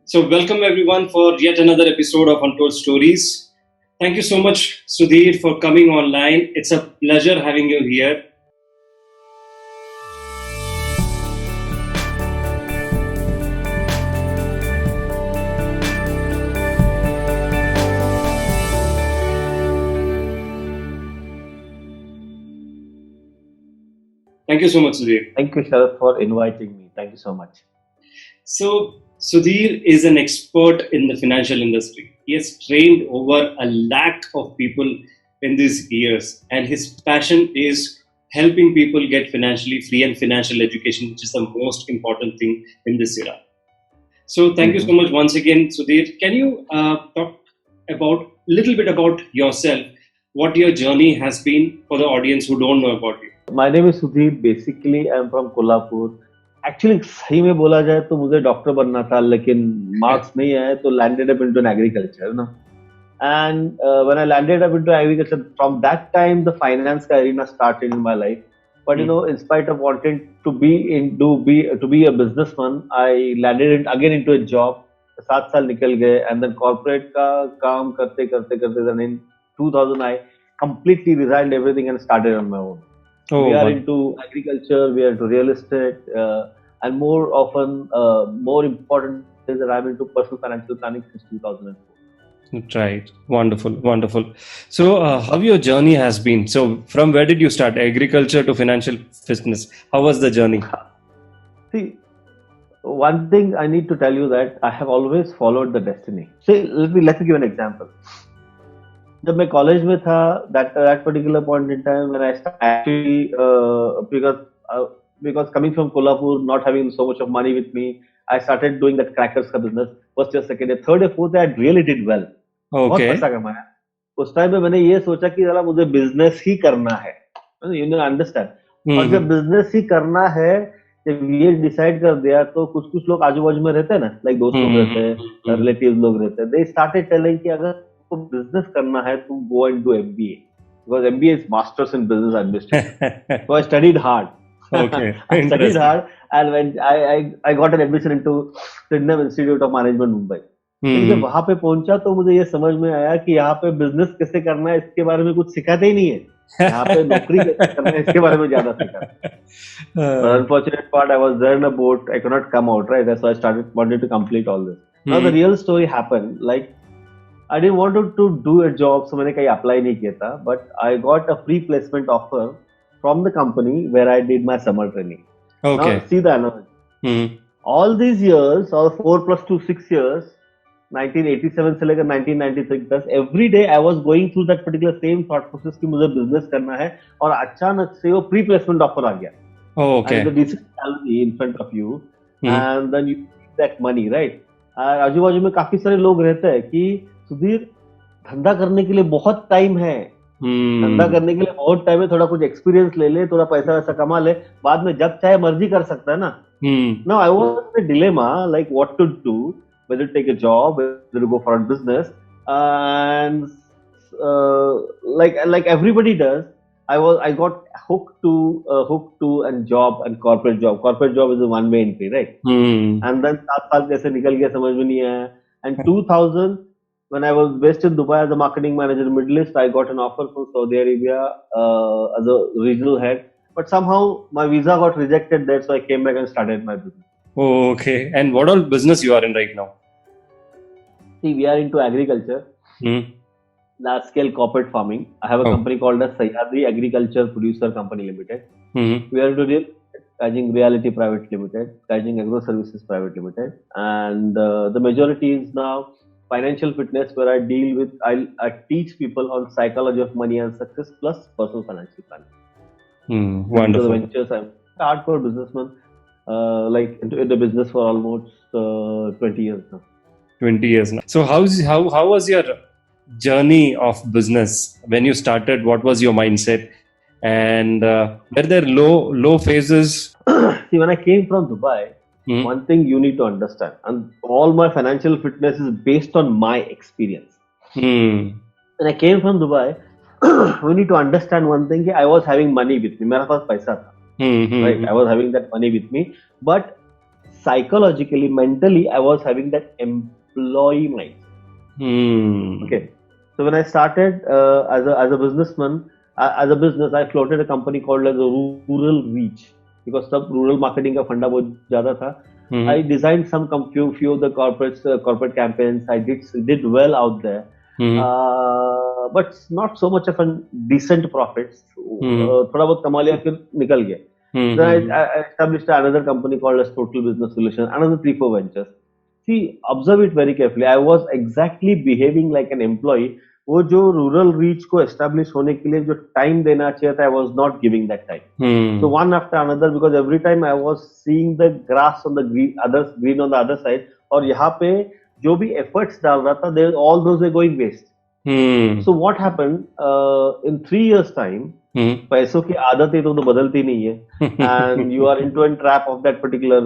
So, welcome everyone for yet another episode of Untold Stories. Thank you so much, Sudhir, for coming online. It's a pleasure having you here. Thank you so much, Sudhir. Thank you, Sarath, for inviting me. Thank you so much. So, Sudhir is an expert in the financial industry. He has trained over a lakh of people in these years, and his passion is helping people get financially free and financial education, which is the most important thing in this era. So, thank you so much once again, Sudhir. Can you talk about little bit about yourself, what your journey has been for the audience who don't know about you? My name is Sudhir. Basically, I am from Kolhapur. Actually, सही में बोला जाए तो मुझे doctor बनना था, लेकिन marks नहीं आए तो landed up into an agriculture, ना. And when I landed up into agriculture, from that time the finance arena started in my life. But in spite of wanting to be a businessman, I landed again into a job. 7 साल निकल गए, and then corporate का काम करते करते करते then in 2000 I completely resigned everything and started on my own. We are into agriculture, we are into real estate, and more often, more important is that I'm into personal financial planning since 2004. Right. Wonderful. Wonderful. So, how your journey has been? So, from where did you start? Agriculture to financial business. How was the journey? See, one thing I need to tell you that I have always followed the destiny. See, let me give an example. जब मैं college में था, that particular point in time when I started actually because coming from Kolhapur, not having so much of money with me, I started doing that crackers का business. First year, second year, third year, fourth year, I really did well. बहुत Okay. पैसा कमाया. उस time में मैंने ये सोचा कि जरा मुझे बिजनेस ही करना है. You know, understand? और जब बिजनेस ही करना है, जब ये डिसाइड कर दिया तो कुछ लोग आजू बाजू में रहते हैं ना, लाइक दोस्त लोग रहते हैं, रिलेटिव लोग रहते हैं. They started telling कि अगर तो बिजनेस करना है तो go and do MBA, because MBA is Masters in Business Administration. So I studied hard. Okay. I studied hard, and when I got an admission into Indian Institute of Management Mumbai. जब वहां पे पहुंचा तो मुझे ये समझ में आया कि यहाँ पे बिजनेस कैसे करना है इसके बारे में कुछ सिखाते ही नहीं है. यहाँ पे नौकरी कैसे करना है इसके बारे में ज्यादा सिखाते हैं. Unfortunate part, I was there in a boat. I could not come out, right? That's why I wanted to complete all this. Now the real story happened. Like, I didn't want to do a job, so मैंने कहीं apply नहीं किया था. But I got a free placement offer from the company where I did my summer training. Okay. Now see the analogy. All these years, or 4 plus 2, 6 years, 1987 से लेकर 1993 तक, every day I was going through that particular same thought process कि मुझे business करना है, और अचानक से वो pre placement offer आ गया. Oh, okay. And the decent salary in front of you, and then you get that money, right? आजू बाजू में काफी सारे लोग रहते हैं कि सुधीर, धंधा करने के लिए बहुत टाइम है, धंधा करने के लिए बहुत टाइम है, थोड़ा कुछ एक्सपीरियंस ले ले, थोड़ा पैसा वैसा कमा ले, बाद में जब चाहे मर्जी कर सकता है ना. Now I was in a dilemma, like what to do, whether to take a job, whether to go for a business, and like everybody does, I got hooked to a job and corporate job. Corporate job is a one way entry, right? And then 7 साल कैसे निकल गया समझ में नहीं आया. And 2000, when I was based in Dubai as a marketing manager in Middle East, I got an offer from Saudi Arabia as a regional head. But somehow my visa got rejected there, so I came back and started my business. Oh, okay. And what all business you are in right now? See, we are into agriculture, large scale corporate farming. I have a company called as Sahyadri Agriculture Producer Company Limited. We are into Kajing Reality Private Limited, Kajing Agro Services Private Limited, and the majority is now financial fitness, where I deal with, I teach people on psychology of money and success plus personal financial planning. Wonderful. So the ventures, I'm a hardcore businessman, like into the business for almost 20 years now. 20 years now. So how was your journey of business when you started? What was your mindset? And were there low phases? See, when I came from Dubai, one thing you need to understand, and all my financial fitness is based on my experience. When I came from Dubai, we need to understand one thing, I was having money with me. मेरा पास पैसा था, right? I was having that money with me, but psychologically, mentally, I was having that employee mind. Hmm. Okay. So when I started as a businessman, as a business, I floated a company called as a Rural Reach because सब rural marketing का फंडा बहुत ज़्यादा था. I Hmm. designed some few of the corporate campaigns. I did well out there, Hmm. but not so much of a decent profits. Hmm. थोड़ा बहुत कमा लिया फिर निकल गया. Then Hmm. I established another company called as Total Business Solution, another 3-4 ventures. See, observe it very carefully. I was exactly behaving like an employee. वो जो rural reach को एस्टेब्लिश होने के लिए जो टाइम देना चाहिए था, I was not giving that time. So Hmm. one after another, because every time I was seeing the grass on the green on the other side, और यहाँ पे जो भी efforts डाल रहा था, all those were going waste. Hmm. So what happened in 3 years time? Hmm. पैसों की आदत तो बदलती नहीं है, and you are into a trap of that particular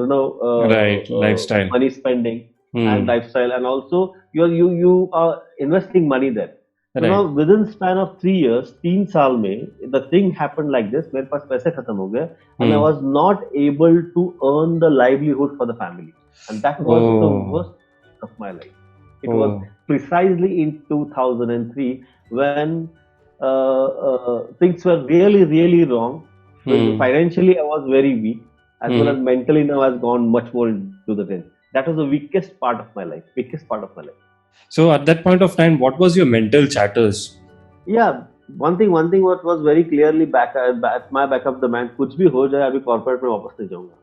Right. Lifestyle. money spending and Hmm. lifestyle, and also you are investing money there. So now Right. within span of 3 years, 3 साल में the thing happened like this. मेरे पास पैसे खत्म हो गए, and I Hmm. was not able to earn the livelihood for the family, and that was the Oh. worst of my life. It was Oh. precisely in 2003 when things were really, really wrong. Hmm. Financially, I was very weak, as well as Hmm. mentally now has gone much more into the drain. That was the weakest part of my life. Weakest part of my life. So at that point of time, what was your mental chatters? Yeah, one thing what was very clearly at my back of the mind. कुछ भी हो जाए अभी corporate में वापस नहीं जाऊंगा.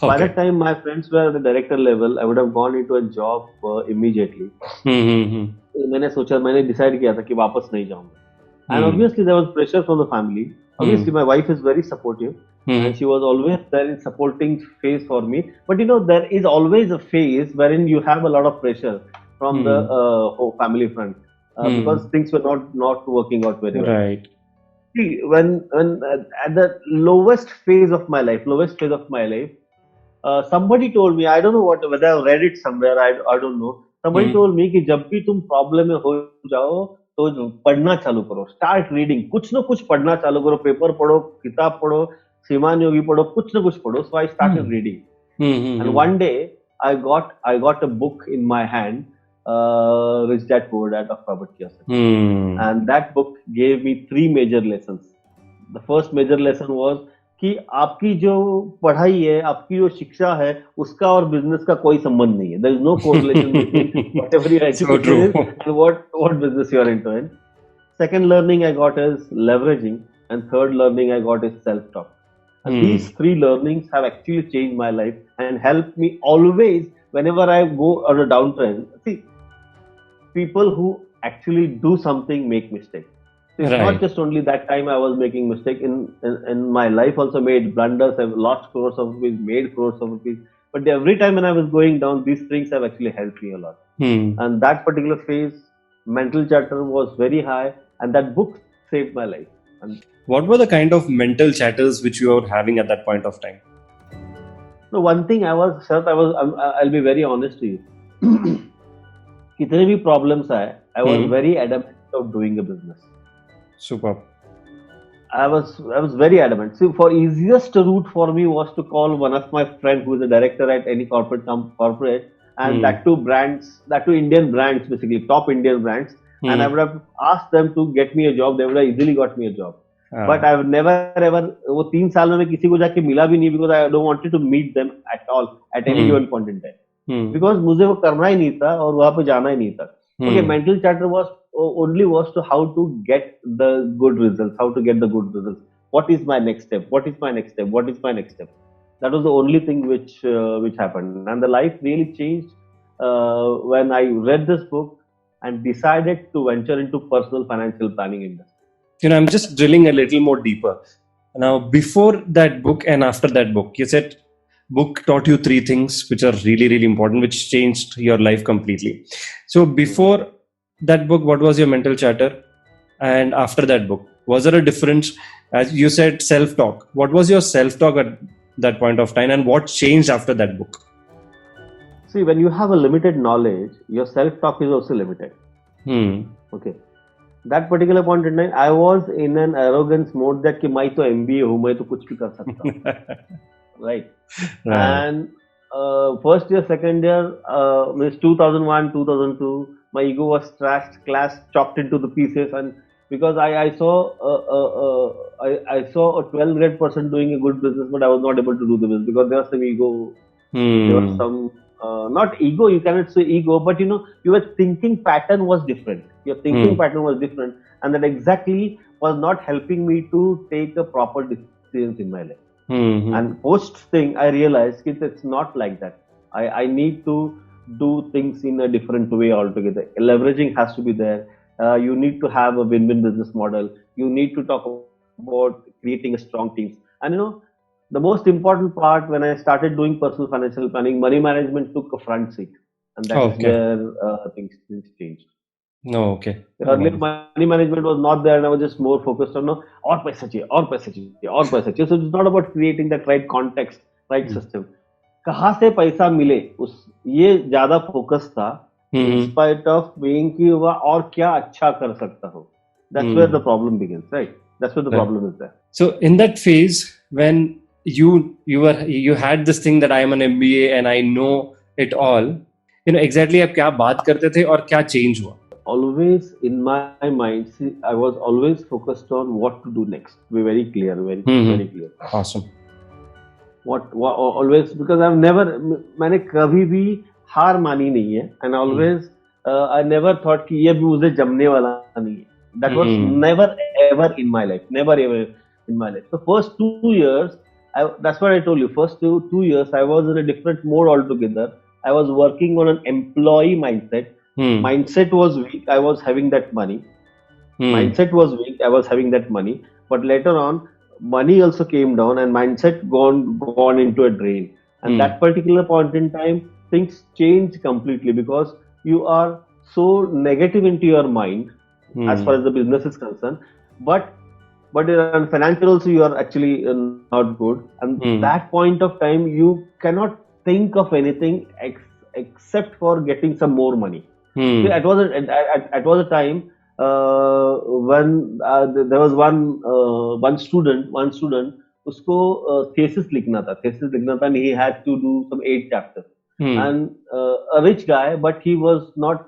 By that Okay. time, my friends were at the director level. I would have gone into a job immediately. Hmm. मैंने decide किया था कि वापस नहीं जाऊंगा. And Hmm. obviously, there was pressure from the family. Obviously, my wife is very supportive, Hmm. and she was always there in supporting phase for me. But there is always a phase wherein you have a lot of pressure from the Hmm. whole family front because Hmm. things were not working out very well. Right. See, when at the lowest phase of my life, somebody told me, I don't know whether I read it somewhere, I don't know. Somebody Hmm. told me कि जब भी तुम problem में हो जाओ तो पढ़ना चालू करो, स्टार्ट रीडिंग, कुछ ना कुछ पढ़ना चालू करो, पेपर पढ़ो, किताब पढ़ो, श्रीमान योगी पढ़ो, कुछ ना कुछ पढ़ो. So I started Hmm. reading, and Hmm. one day I got a book in my hand, Rich Dad Poor Dad of Robert Kiyosaki, Hmm. and that book gave me 3 major lessons. The first major lesson was कि आपकी जो पढ़ाई है, आपकी जो शिक्षा है, उसका और बिजनेस का कोई संबंध नहीं है. There is no correlation between whatever your So education true. is and what business you are into. In. Second learning I got is leveraging, and third learning I got is self-talk. And Hmm. these 3 learnings have actually changed my life and helped me always whenever I go on a downtrend. See, people who actually do something make mistakes. So it's not Right. just only that time I was making mistake. In my life also made blunders. I've lost crores of rupees, made crores of rupees. But every time when I was going down, these things have actually helped me a lot. Hmm. And that particular phase, mental chatter was very high, and that book saved my life. And What were the kind of mental chatters which you were having at that point of time? no, one thing I'll be very honest to you. कितने भी problems आए, I was Hmm. very adamant of doing a business. Superb. I was very adamant. See, for easiest route for me was to call one of my friend who is a director at any corporate, and Hmm. that two Indian brands, basically top Indian brands, and I Hmm. would have asked them to get me a job. They would have easily got me a job. But Ah. I've never ever वो 3 साल में मैं किसी को जाके मिला भी नहीं, because I don't wanted to meet them at all at any Hmm. given point in time. Hmm. Because मुझे वो करना ही नहीं था और वहां पे जाना ही नहीं था. Okay, Hmm. mental chatter was to how to get the good results, how to get the good results. What is my next step? What is my next step? What is my next step? That was the only thing which happened, and the life really changed when I read this book and decided to venture into personal financial planning industry. I'm just drilling a little more deeper. Now, before that book and after that book, you said book taught you 3 things which are really, really important, which changed your life completely. So before that book, what was your mental chatter? And after that book, was there a difference? As you said, self-talk. What was your self-talk at that point of time, and what changed after that book? See, when you have a limited knowledge, your self-talk is also limited. Hmm. Okay. That particular point in time, I was in an arrogance mode that कि मैं तो MBA हूँ, मैं तो कुछ भी कर सकता हूँ, right? Right. And first year, second year, means 2001, 2002, my ego was trashed, clashed, chopped into the pieces, and because I saw I saw a 12th grade person doing a good business, but I was not able to do the business because there was some ego, there was Hmm. some not ego, you cannot say ego, but your thinking pattern was different. Your thinking Hmm. pattern was different, and that exactly was not helping me to take a proper decisions in my life. Hmm. Hmm. And post thing, I realized it's not like that. I need to do things in a different way altogether. Leveraging has to be there. You need to have a win-win business model. You need to talk about creating a strong teams. And the most important part, when I started doing personal financial planning, money management took a front seat, and that is Okay. where things changed. No. Okay. Earlier, Wonderful. money management was not there, and I was just more focused on no, और पैसा चाहिए, और पैसा चाहिए, और पैसा चाहिए. So it's not about creating that right context, right Hmm. system. कहाँ से पैसा मिले, उस ये ज्यादा फोकस था. In Hmm. spite of being कि वह और क्या अच्छा कर सकता हो. That's where the Hmm. problem begins, right? That's where the Right. problem is there. So in that phase, when you had this thing that I am an MBA and I know it all, exactly आप क्या बात करते थे और क्या change हुआ? Always in my mind, see, I was always focused on what to do next. Be very clear, very Hmm. very clear. Awesome. what always, because I've never, मैंने कभी भी हार मानी नहीं है, and always I never thought कि ये भी मुझे जमने वाला नहीं है. That was Hmm. never ever in my life, never ever in my life. So first 2 years, that's what I told you. First two years, I was in a different mode altogether. I was working on an employee mindset. Hmm. Mindset was weak. I was having that money. Hmm. Mindset was weak. I was having that money, but later on, money also came down, and mindset gone into a drain. And Hmm. that particular point in time, things change completely, because you are so negative into your mind as far Hmm. as the business is concerned. But in financial also, you are actually not good. And Hmm. that point of time, you cannot think of anything except for getting some more money. See, Hmm. it was a time when there was one student उसको thesis लिखना था, and he had to do some 8 chapters. Hmm. And a rich guy, but he was not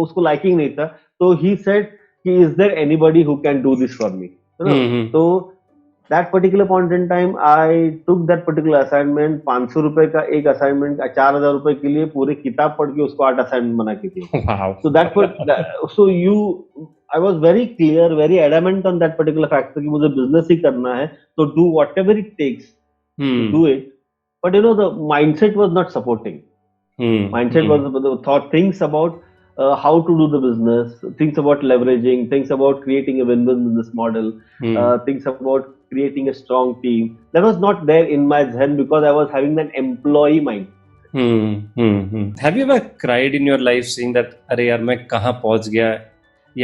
उसको liking नहीं था. So he said, is there anybody who can do this for me? Hmm. So that particular point in time, I took that particular assignment. 500 रुपए का एक assignment, 4,000 रुपए के लिए पूरी किताब पढ़ के उसको 8 assignment बना के दिए. Wow. So I was very clear, very adamant on that particular factor कि मुझे business ही करना है, so do whatever it takes to Hmm. do it. But the mindset was not supporting. Hmm. Mindset Hmm. was the thought, things about how to do the business, things about leveraging, things about creating a win-win business model, Hmm. things about creating a strong team. That was not there in my zen, because I was having that employee mind. Hmm. Hmm. Hmm. Have you ever cried in your life saying that अरे यार मैं कहाँ पहुंच गया,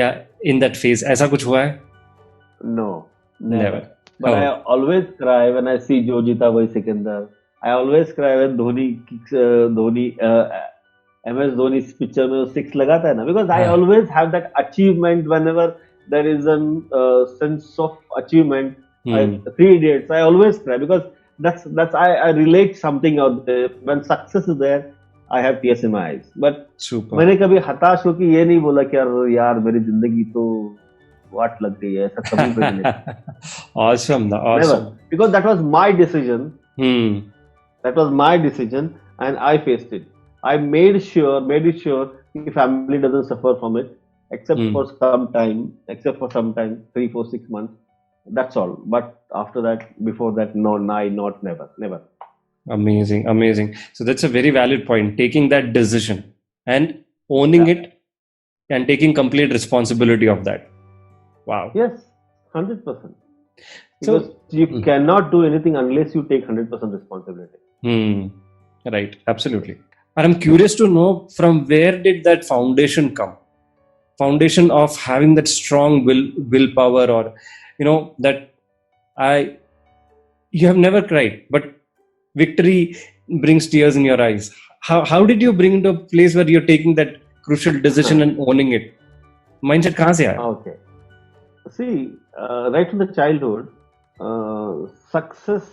या in that phase ऐसा कुछ हुआ है? No, Never. never. But I Oh. always cry when I see Jo Jeeta Wahi Sikandar. I always cry when MS Dhoni's picture में वो six लगाता है ना, because I हाँ. always have that achievement whenever there is a sense of achievement. Hmm. Three Idiots, I always cry, because that's I relate something out there. When success is there, I have tears in my eyes. But Super. मैंने कभी हताश होकर ये नहीं बोला कि यार मेरी जिंदगी तो वाट लग गई है, ऐसा कभी भी नहीं. Awesome. Awesome. Never, because that was my decision. Hmm. That was my decision, and I faced it. I made it sure the family doesn't suffer from it, Hmm. except for some time, 3, 4, 6 months. That's all. But after that, before that, no, not never, never. Amazing. Amazing. So that's a very valid point. Taking that decision and owning Yeah. it and taking complete responsibility of that. Wow. Yes, 100%. So, Because you cannot do anything unless you take 100% responsibility. Right. Absolutely. And I'm curious to know, from where did that foundation come? Foundation of having that strong willpower, or that you have never cried, but victory brings tears in your eyes. How did you bring to a place where you're taking that crucial decision and owning it? Mindset कहाँ से आया? Okay. See, right from the childhood, success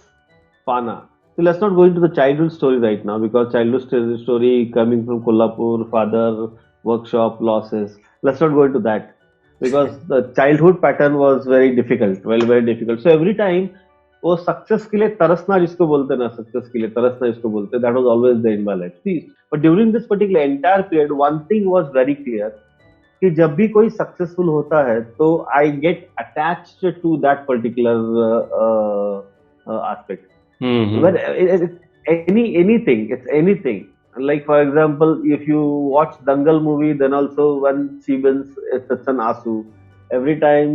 पाना. So let's not go into the childhood story right now because childhood story coming from Kolhapur, father, workshop, losses. Let's not go into that because the childhood pattern was very difficult, well, very difficult. So every time वो success के लिए तरसना जिसको बोलते हैं ना success के लिए तरसना जिसको बोलते हैं that was always there in my life but during this particular entire period one thing was very clear कि जब भी कोई सक्सेसफुल होता है तो I get attached to that particular aspect. But anything, it's anything. Like for example, if you watch Dangal movie, then also when she wins, it's an asu. Every time,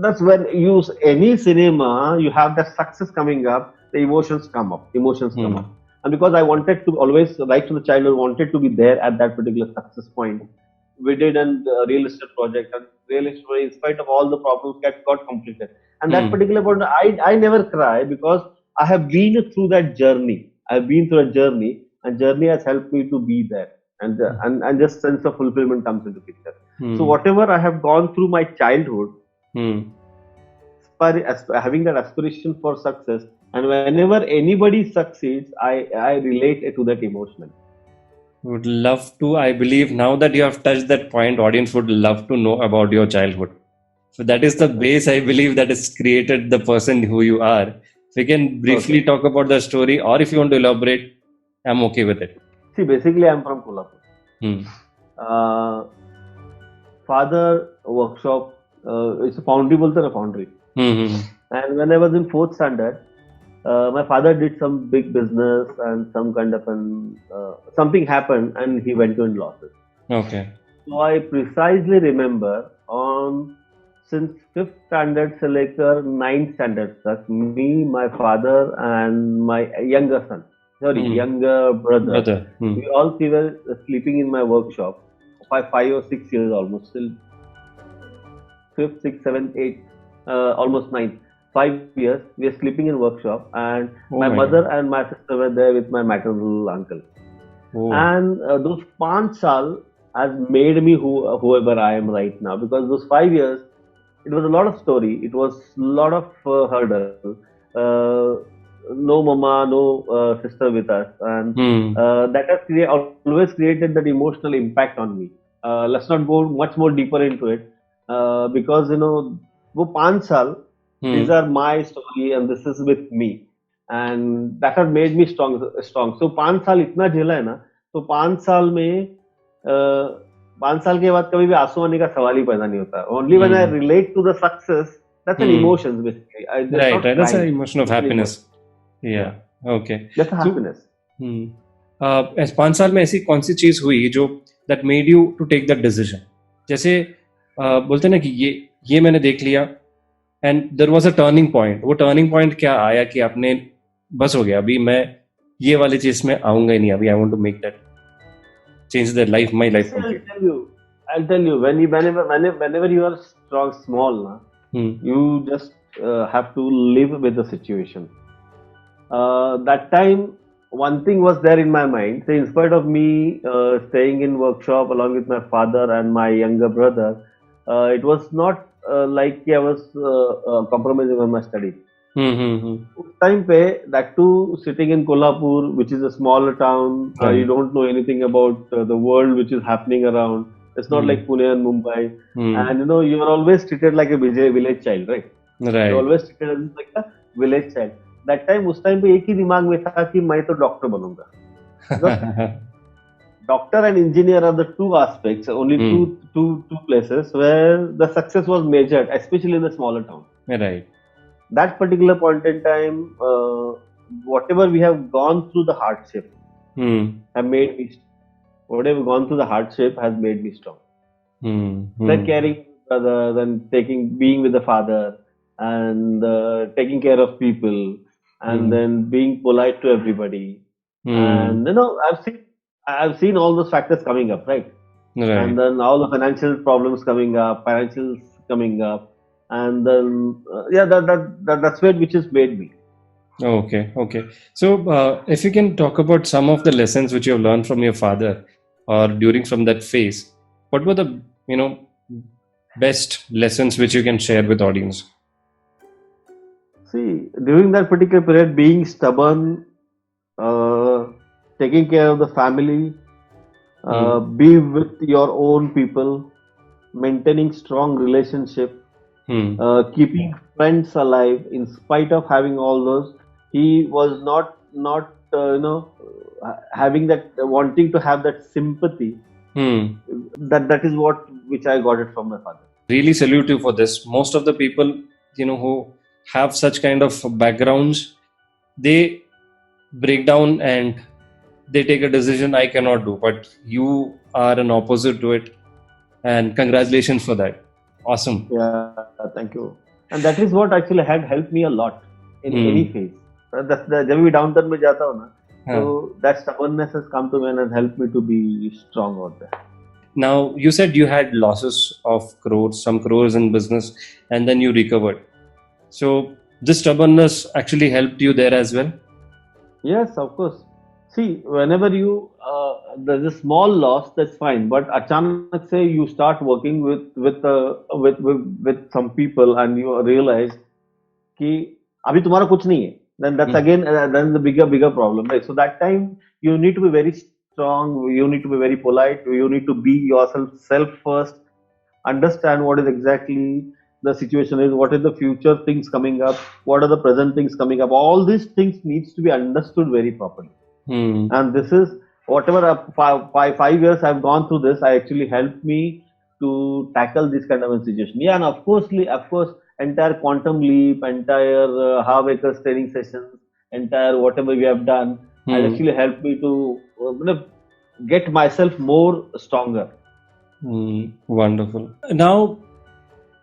that's when you use any cinema, you have that success coming up, the emotions come up. Come up. And because I wanted to always, right from the childhood, wanted to be there at that particular success point. We did a real estate project, and real estate, in spite of all the problems, got completed. And that particular point, I never cry because I have been through that journey. I've been through a journey, and journey has helped me to be there, and just sense of fulfillment comes into picture. So whatever I have gone through my childhood, having that aspiration for success, and whenever anybody succeeds, I relate to that emotionally. Would love to. I believe now that you have touched that point, audience would love to know about your childhood. So that is the base, I believe, that has created the person who you are. So you can briefly talk about the story, or if you want to elaborate, I'm okay with it. See, basically, I'm from Kolhapur. Father workshop, it's a foundry, bolte na foundry. And when I was in 4th standard, my father did some big business and some kind of something happened and he went to losses. Okay. So I precisely remember since 5th standard से लेकर 9th standard तक me, my father and my younger brother, we all three were sleeping in my workshop for 5 or 6 years almost, till 5th, 6th, 7th, 8th, almost 9th. 5 years we are sleeping in workshop, and my mother and my sister were there with my maternal uncle. And those 5 saal has made me whoever I am right now, because those 5 years it was a lot of story, it was a lot of hurdle, no mama, no sister with us, and that has always created that emotional impact on me. Let's not go much more deeper into it, because वो 5 साल, these are my story and this is with me, and that has made me strong. So 5 साल इतना झेला है ना, तो 5 साल में 5 साल के बाद कभी भी आंसू आने का सवाल ही पैदा नहीं होता. Only when I relate to the success, that's an emotion basically. Right. That's an emotion of happiness. Yeah. Okay. That's a happiness. ऐसे 5 साल में ऐसी कौन सी चीज हुई जो that made you to take that decision? जैसे बोलते ना कि ये मैंने देख लिया, and there was a turning point. वो turning point क्या आया कि आपने बस हो गया, अभी मैं ये वाली चीज में आऊंगा ही नहीं, अभी I want to make that change my life completely. I'll tell you, whenever you are small, you just have to live with the situation. That time, one thing was there in my mind. So in spite of me staying in workshop along with my father and my younger brother, it was not like I was compromising on my study. उस time पे, that too sitting in Kolhapur, which is a smaller town, you don't know anything about the world which is happening around. It's not like Pune and Mumbai, and you are always treated like a village child, right? Right. You're always treated like a village child. That time, उस time पे एक ही दिमाग में था कि मैं तो doctor बनूंगा. Doctor and engineer are the two aspects, only two places where the success was measured, especially in the smaller town. Right. That particular point in time, whatever we have gone through the hardship, have made me. Whatever gone through the hardship has made me strong. Like caring for others and being with the father, and taking care of people, and then being polite to everybody. And I've seen all those factors coming up, right? And then all the financial problems coming up, and then that's where which has made me. Okay. So if you can talk about some of the lessons which you have learned from your father or from that phase, what were the best lessons which you can share with audience? See, during that particular period, being stubborn, uh, taking care of the family, Hmm. be with your own people, maintaining strong relationship, Hmm. keeping friends alive in spite of having all those. He was not having that wanting to have that sympathy. Hmm. That is what which I got it from my father. Really salute you for this. Most of the people, who have such kind of backgrounds, they break down and they take a decision I cannot do. But you are an opposite to it, and congratulations for that. Awesome. Yeah, thank you. And that is what actually had helped me a lot in any Hmm. phase. जब भी down में जाता हूँ ना, तो Huh. that stubbornness has come to me and has helped me to be strong out there. Now, you said you had losses of crores, some crores in business, and then you recovered. So, this stubbornness actually helped you there as well? Yes, of course. See, whenever you there's a small loss, that's fine. But अचानक से you start working with some people and you realize कि अभी तुम्हारा कुछ नहीं है. Then that's Hmm. again then the bigger problem, right? So that time you need to be very strong. You need to be very polite. You need to be yourself self first. Understand what is exactly the situation is, what is the future things coming up, what are the present things coming up. All these things needs to be understood very properly. Hmm. And this is whatever 5 years I've gone through this, I actually helped me to tackle this kind of a situation. Yeah, and of course, entire quantum leap, entire half acres training sessions, entire whatever we have done has Hmm. actually helped me to get myself more stronger. Hmm. Wonderful. Now,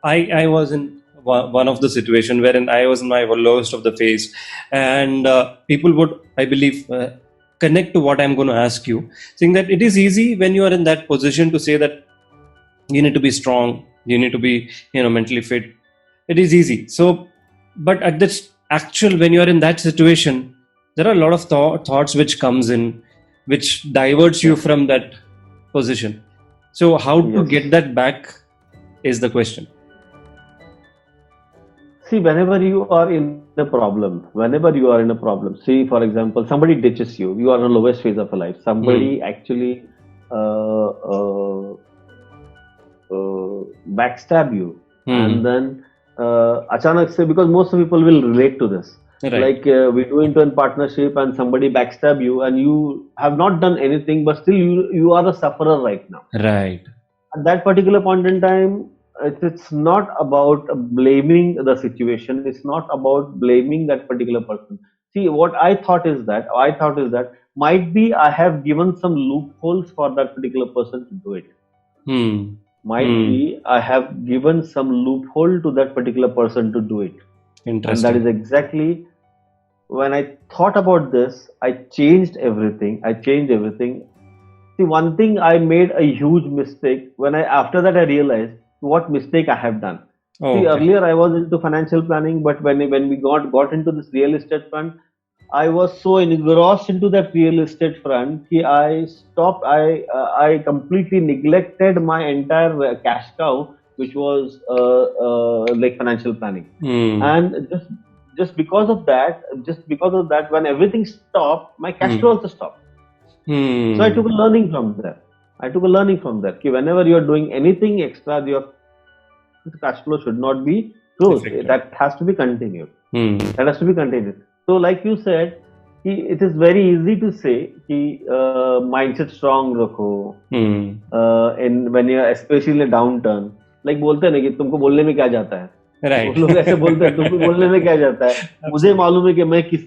I was in one of the situation wherein I was in my lowest of the phase, and people would, I believe, connect to what I'm going to ask you, saying that it is easy when you are in that position to say that you need to be strong, you need to be, mentally fit. It is easy. So, but at this actual, when you are in that situation, there are a lot of thoughts which comes in, which diverts you Yeah. from that position. So, how to Yes. get that back is the question. See, whenever you are in a problem, see, for example, somebody ditches you, you are in the lowest phase of your life. Hmm. Somebody actually uh, uh, backstab you, Hmm. and then achanak se, because most of people will relate to this. Right. Like we do into a partnership, and somebody backstab you, and you have not done anything, but still you are a sufferer right now. Right. At that particular point in time, it's not about blaming the situation. It's not about blaming that particular person. See, what I thought is that might be I have given some loopholes for that particular person to do it. Hmm. Might Hmm. be I have given some loophole to that particular person to do it. And that is Interesting. exactly when I thought about this, I changed everything. See, one thing, I made a huge mistake when after that I realized what mistake I have done. See, Okay. earlier I was into financial planning, but when we got into this real estate front, I was so engrossed into that real estate front that I stopped. I completely neglected my entire cash cow, which was like financial planning. Hmm. And just because of that, when everything stopped, my cash Hmm. flow also stopped. So I took a Hmm. learning from there. That whenever you are doing anything extra, your cash flow should not be closed. Effective. That has to be continued. Hmm. That has to be continued. So, like you said, it is very easy to say कि mindset strong रखो. Hmm. And when you are especially in a downturn, like बोलते हैं ना कि तुमको बोलने में क्या जाता है. वो Right. लोग ऐसे बोलते हैं तुमको बोलने में क्या जाता है. मुझे Absolutely. मालूम है कि मैं किस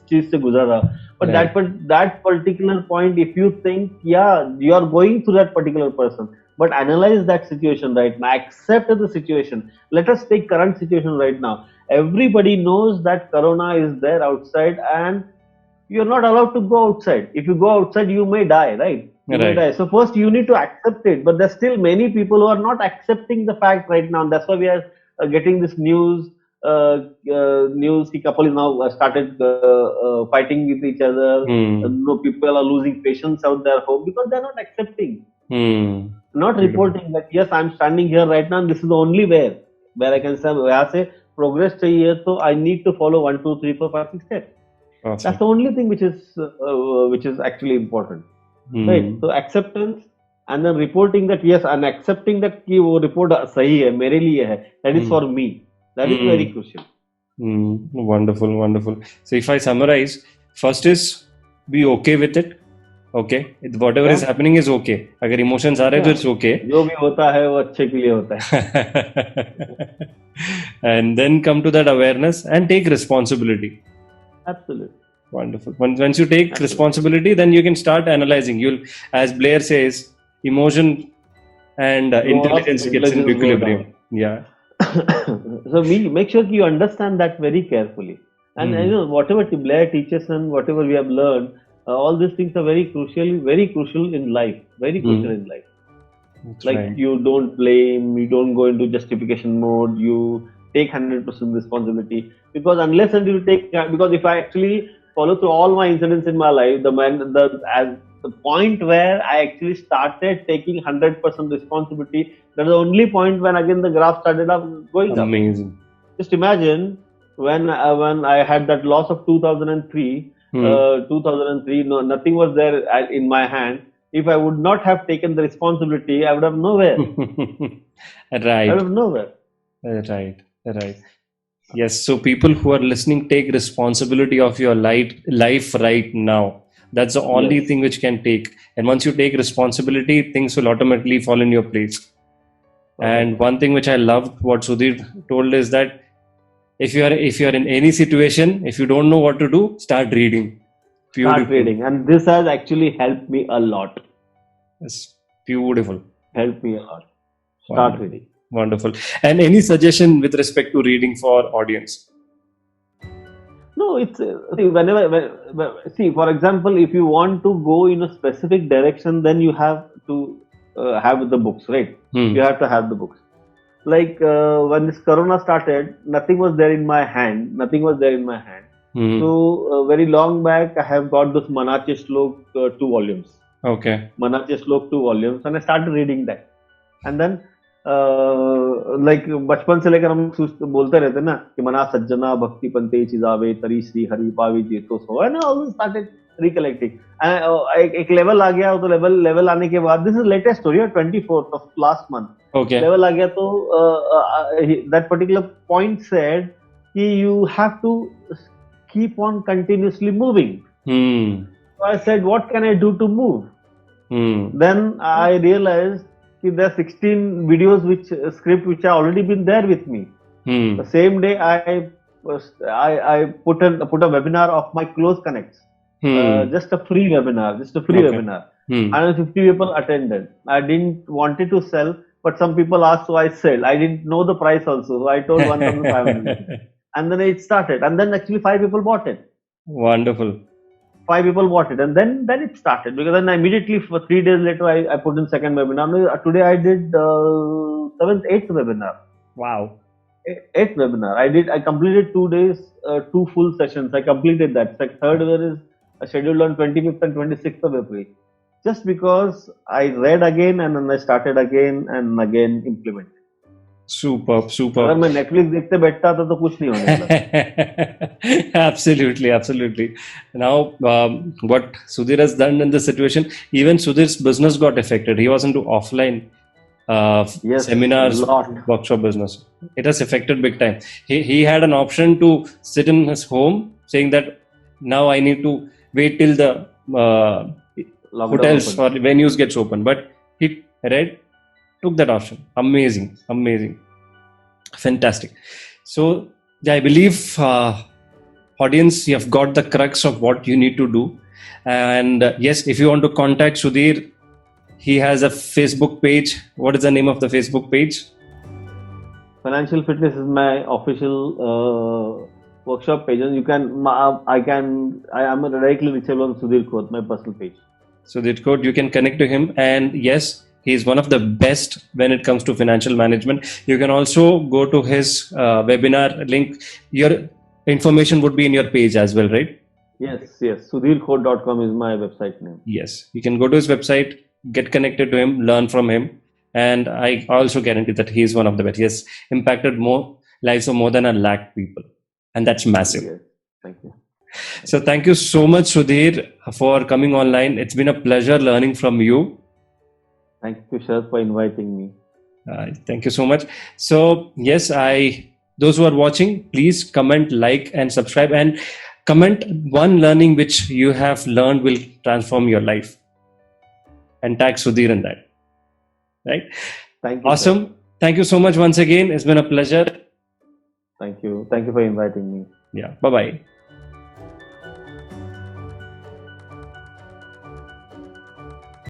चीज से गुजर रहा. But Right. that particular point, if you think, yeah, you are going through that particular person, but analyze that situation right now, accept the situation. Let us take current situation right now. Everybody knows that corona is there outside, and you're not allowed to go outside. If you go outside, you may die, right? You may Right. die. So first you need to accept it. But there's still many people who are not accepting the fact right now. That's why we are getting this news. News the couple is now started fighting with each other. Hmm. No, people are losing patience out their home because they're not accepting, Hmm. not Beautiful. reporting that yes, I'm standing here right now, and this is the only where I can say यहाँ से progress चाहिए तो I need to follow 1, 2, 3, 4, 5, 6 steps. That's Perfect. the only thing which is actually important, right? So acceptance and then reporting that yes, and accepting that कि वो report सही है, मेरे लिए है, that is for me. That is very crucial. Wonderful, wonderful. So if I summarize, first is be okay with it. Okay, whatever is happening is okay. अगर emotions आ रहे हैं तो it's okay. जो भी होता है वो अच्छे के लिए होता है. And then come to that awareness and take responsibility. Absolutely. Wonderful. Once you take responsibility, then you can start analyzing. You'll, as Blair says, emotion and intelligence gets in equilibrium. Yeah. So make sure you understand that very carefully. And you know, whatever Blair teaches and whatever we have learned, all these things are very crucial in life. Very crucial in life. That's like right. You don't blame, you don't go into justification mode, you take 100% responsibility. Because unless and you take, because if I actually follow through all my incidents in my life, the point where I actually started taking 100% responsibility, that's the only point when again the graph started going up. Amazing. Just imagine when I had that loss of 2003. 2003, no, nothing was there in my hand. If I would not have taken the responsibility, I would have nowhere. Right. I would have nowhere. Right. Yes. So people who are listening, take responsibility of your life right now. That's the only thing which can take. And once you take responsibility, things will automatically fall in your place. And one thing which I loved what Sudhir told is that if you are in any situation, if you don't know what to do, start reading. Start reading, and this has actually helped me a lot. It's beautiful. Helped me a lot. Start reading. Wonderful. And any suggestion with respect to reading for audience? No, it's see, for example, if you want to go in a specific direction, then you have to have the books, right? You have to have the books. Like when this Corona started, nothing was there in my hand. So very long back, I have got those Manache Shlok 2 volumes. Okay. Manache Shlok 2 volumes, and I started reading that. And then like बचपन से लेकर हम बोलते रहते ना कि मना सज्जना भक्ति पंते चिजावे तरी श्री हरि पावी जेतो सो, and I always started recollecting. एक लेवल आ गया, तो लेवल आने के बाद, this is latest story, 24th of last month. Okay. Level आ गया तो that particular point said कि you have to keep on continuously moving. So I said, what can I do to move? Then I realized that there are 16 videos script which have already been there with me. The same day I put a webinar of my close connects. Just a free webinar. 150 people attended. I didn't wanted to sell, but some people asked, so I sold. I didn't know the price also, so I told 1,500. And then it started, and then actually 5 people bought it. Wonderful. 5 people bought it, and then it started. Because then immediately for 3 days later, I put in second webinar. Today I did 8th webinar. Wow. 8th webinar. I completed 2 days, 2 full sessions. I completed that. Third one is scheduled on 25th and 26th of April. Just because I read again and then I started again and again implemented. Superb. अगर मैं Netflix देखते बैठता था तो कुछ नहीं होने वाला. Absolutely. Now, what Sudhir has done in this situation, even Sudhir's business got affected. He was into offline seminars, workshop business. It has affected big time. He had an option to sit in his home, saying that now I need to wait till the hotels or venues gets open. But he took that option. Amazing. Fantastic. So I believe audience, you have got the crux of what you need to do. And yes, if you want to contact Sudhir, he has a Facebook page. What is the name of the Facebook page? Financial Fitness is my official workshop page, and I am directly reachable on Sudhir Khot, my personal page. Sudhir Khot, you can connect to him, and yes, he is one of the best when it comes to financial management. You can also go to his webinar link. Your information would be in your page as well, right? Yes. Sudhirkhot.com is my website name. Yes, you can go to his website, get connected to him, learn from him, and I also guarantee that he is one of the best. He has impacted lives of more than 1 lakh people. And that's massive. Yes. Thank you. So thank you so much, Sudhir, for coming online. It's been a pleasure learning from you. Thank you, Sarath, for inviting me. Thank you so much. So yes, those who are watching, please comment, like, and subscribe, and comment one learning which you have learned will transform your life, and tag Sudhir in that. Right? Thank you. Awesome. Sir. Thank you so much once again. It's been a pleasure. Thank you. Thank you for inviting me. Yeah. Bye bye.